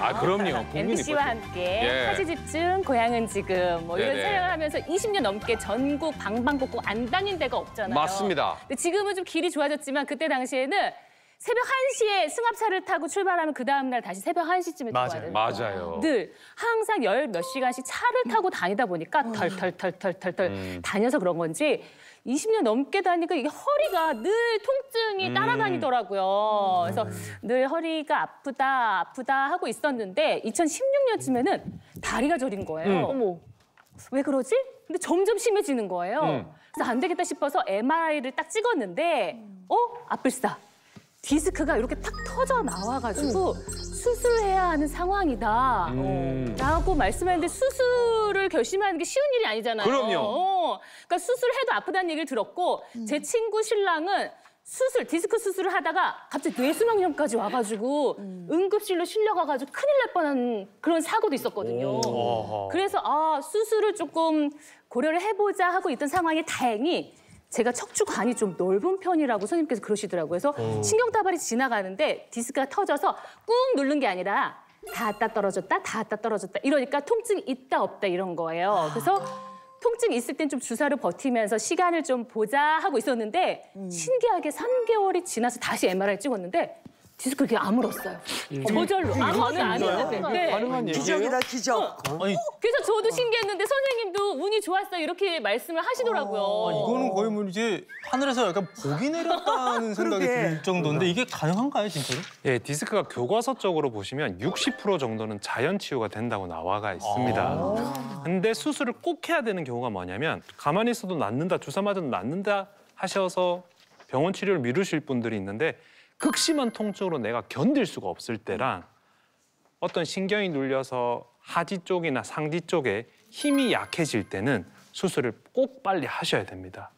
아, 그럼요. MBC와 함께 예. 타지 집중, 고향은 지금 뭐 이런 네네. 촬영을 하면서 20년 넘게 전국 방방곡곡 안 다닌 데가 없잖아요. 맞습니다. 근데 지금은 좀 길이 좋아졌지만 그때 당시에는 새벽 1시에 승합차를 타고 출발하면 그 다음날 다시 새벽 1시쯤에 들어와야 돼요. 맞아요. 늘 항상 열 몇 시간씩 차를 타고 다니다 보니까 털털털털털 다녀서 그런 건지 20년 넘게 다니니까 이게 허리가 늘 통증이 따라다니더라고요. 그래서 늘 허리가 아프다 하고 있었는데 2016년쯤에는 다리가 저린 거예요. 어머, 왜 그러지? 근데 점점 심해지는 거예요. 그래서 안 되겠다 싶어서 MRI를 딱 찍었는데 아플싸. 디스크가 이렇게 탁 터져 나와가지고 수술해야 하는 상황이다 라고 말씀했는데 수술을 결심하는 게 쉬운 일이 아니잖아요. 그럼요. 그러니까 수술해도 아프다는 얘기를 들었고 제 친구 신랑은 디스크 수술을 하다가 갑자기 뇌수막염까지 와가지고 응급실로 실려가가지고 큰일 날 뻔한 그런 사고도 있었거든요. 그래서 수술을 조금 고려를 해보자 하고 있던 상황에 다행히 제가 척추관이 좀 넓은 편이라고 선생님께서 그러시더라고요. 그래서 신경다발이 지나가는데 디스크가 터져서 꾹 누른 게 아니라 닿았다 떨어졌다, 닿았다 떨어졌다 이러니까 통증이 있다 없다 이런 거예요. 그래서 통증이 있을 땐 좀 주사를 버티면서 시간을 좀 보자 하고 있었는데 신기하게 3개월이 지나서 다시 MRI 찍었는데 디스크가 그냥 아물었어요. 저절로. 아무것도 안 했는데. 네. 가능한 얘기예요? 기적이다, 기적. 그래서 저도 신기했는데 선생님도 운이 좋았어요 이렇게 말씀을 하시더라고요. 이거는 거의 뭐 이제 하늘에서 약간 복이 내렸다는 생각이 들 정도인데 이게 가능한가요, 진짜로? 예, 디스크가 교과서적으로 보시면 60% 정도는 자연 치유가 된다고 나와가 있습니다. 근데 수술을 꼭 해야 되는 경우가 뭐냐면 가만히 있어도 낫는다, 주사 맞아도 낫는다 하셔서 병원 치료를 미루실 분들이 있는데 극심한 통증으로 내가 견딜 수가 없을 때랑 어떤 신경이 눌려서 하지 쪽이나 상지 쪽에 힘이 약해질 때는 수술을 꼭 빨리 하셔야 됩니다.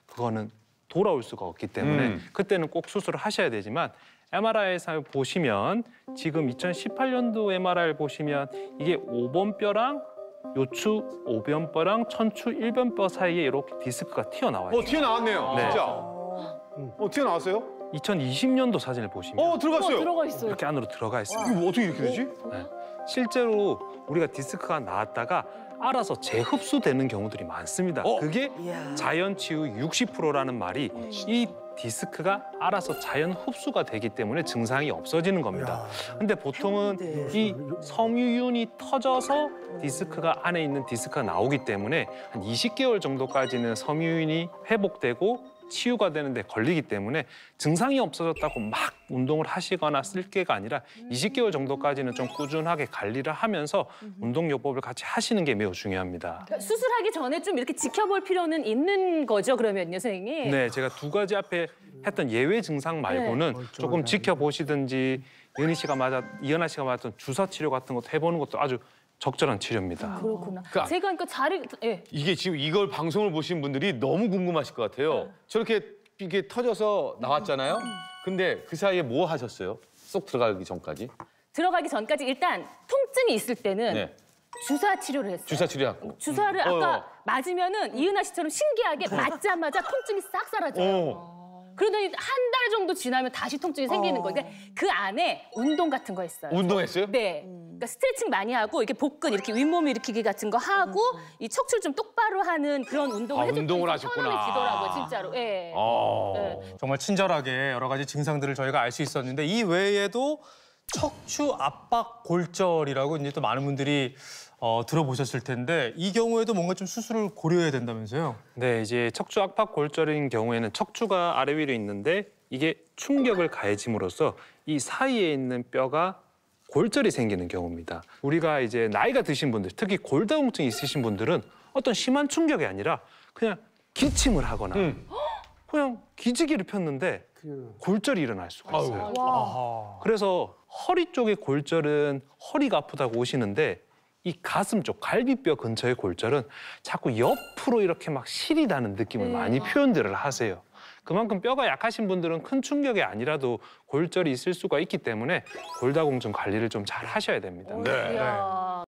그거는 돌아올 수가 없기 때문에 그때는 꼭 수술을 하셔야 되지만 MRI에서 보시면 지금 2018년도 MRI를 보시면 이게 5번 뼈랑 요추 5변뼈랑 천추 1변뼈 사이에 이렇게 디스크가 튀어나와요. 튀어나왔네요. 네. 진짜. 튀어나왔어요? 2020년도 사진을 보시면 들어갔어요. 들어가 있어요. 이렇게 안으로 들어가 있습니다. 이거 어떻게 이렇게 되지? 네. 실제로 우리가 디스크가 나왔다가 알아서 재흡수되는 경우들이 많습니다. 그게 자연 치유 60%라는 말이 이 디스크가 알아서 자연 흡수가 되기 때문에 증상이 없어지는 겁니다. 근데 보통은 이 섬유윤이 터져서 디스크가 안에 있는 디스크가 나오기 때문에 한 20개월 정도까지는 섬유윤이 회복되고 치유가 되는데 걸리기 때문에 증상이 없어졌다고 막 운동을 하시거나 쓸 게가 아니라 20개월 정도까지는 좀 꾸준하게 관리를 하면서 운동요법을 같이 하시는 게 매우 중요합니다. 그러니까 수술하기 전에 좀 이렇게 지켜볼 필요는 있는 거죠, 그러면요, 선생님? 네, 제가 두 가지 앞에 했던 예외 증상 말고는 조금 지켜보시든지 이은하 씨가 맞았던 주사 치료 같은 것도 해보는 것도 아주 적절한 치료입니다. 그렇구나. 그러니까 제가 이게 지금 이걸 방송을 보신 분들이 너무 궁금하실 것 같아요. 저렇게 이게 터져서 나왔잖아요. 근데 그 사이에 뭐 하셨어요? 쏙 들어가기 전까지? 들어가기 전까지 일단 통증이 있을 때는 주사 치료를 했어요. 주사 치료하고. 주사를 아까 맞으면은 이은하 씨처럼 신기하게 맞자마자 통증이 싹 사라져요. 그러더니 한 달 정도 지나면 다시 통증이 생기는 거예요. 그러니까 그 안에 운동 같은 거 했어요. 운동했어요? 네. 그러니까 스트레칭 많이 하고 이렇게 복근 이렇게 윗몸 일으키기 같은 거 하고 이 척추를 좀 똑바로 하는 그런 운동을 해줬더니 운동을 하셨구나. 편안해지더라고요, 진짜로. 네. 정말 친절하게 여러 가지 증상들을 저희가 알 수 있었는데 이 외에도 척추 압박 골절이라고 이제 또 많은 분들이 들어보셨을 텐데 이 경우에도 뭔가 좀 수술을 고려해야 된다면서요? 네, 이제 척추 압박 골절인 경우에는 척추가 아래 위로 있는데 이게 충격을 가해짐으로써 이 사이에 있는 뼈가 골절이 생기는 경우입니다. 우리가 이제 나이가 드신 분들, 특히 골다공증이 있으신 분들은 어떤 심한 충격이 아니라 그냥 기침을 하거나 그냥 기지개를 폈는데 골절이 일어날 수가 있어요. 그래서 허리 쪽의 골절은 허리가 아프다고 오시는데 이 가슴 쪽 갈비뼈 근처의 골절은 자꾸 옆으로 이렇게 막 시리다는 느낌을 많이 표현들을 하세요. 그만큼 뼈가 약하신 분들은 큰 충격이 아니라도 골절이 있을 수가 있기 때문에 골다공증 관리를 좀 잘 하셔야 됩니다. 이야.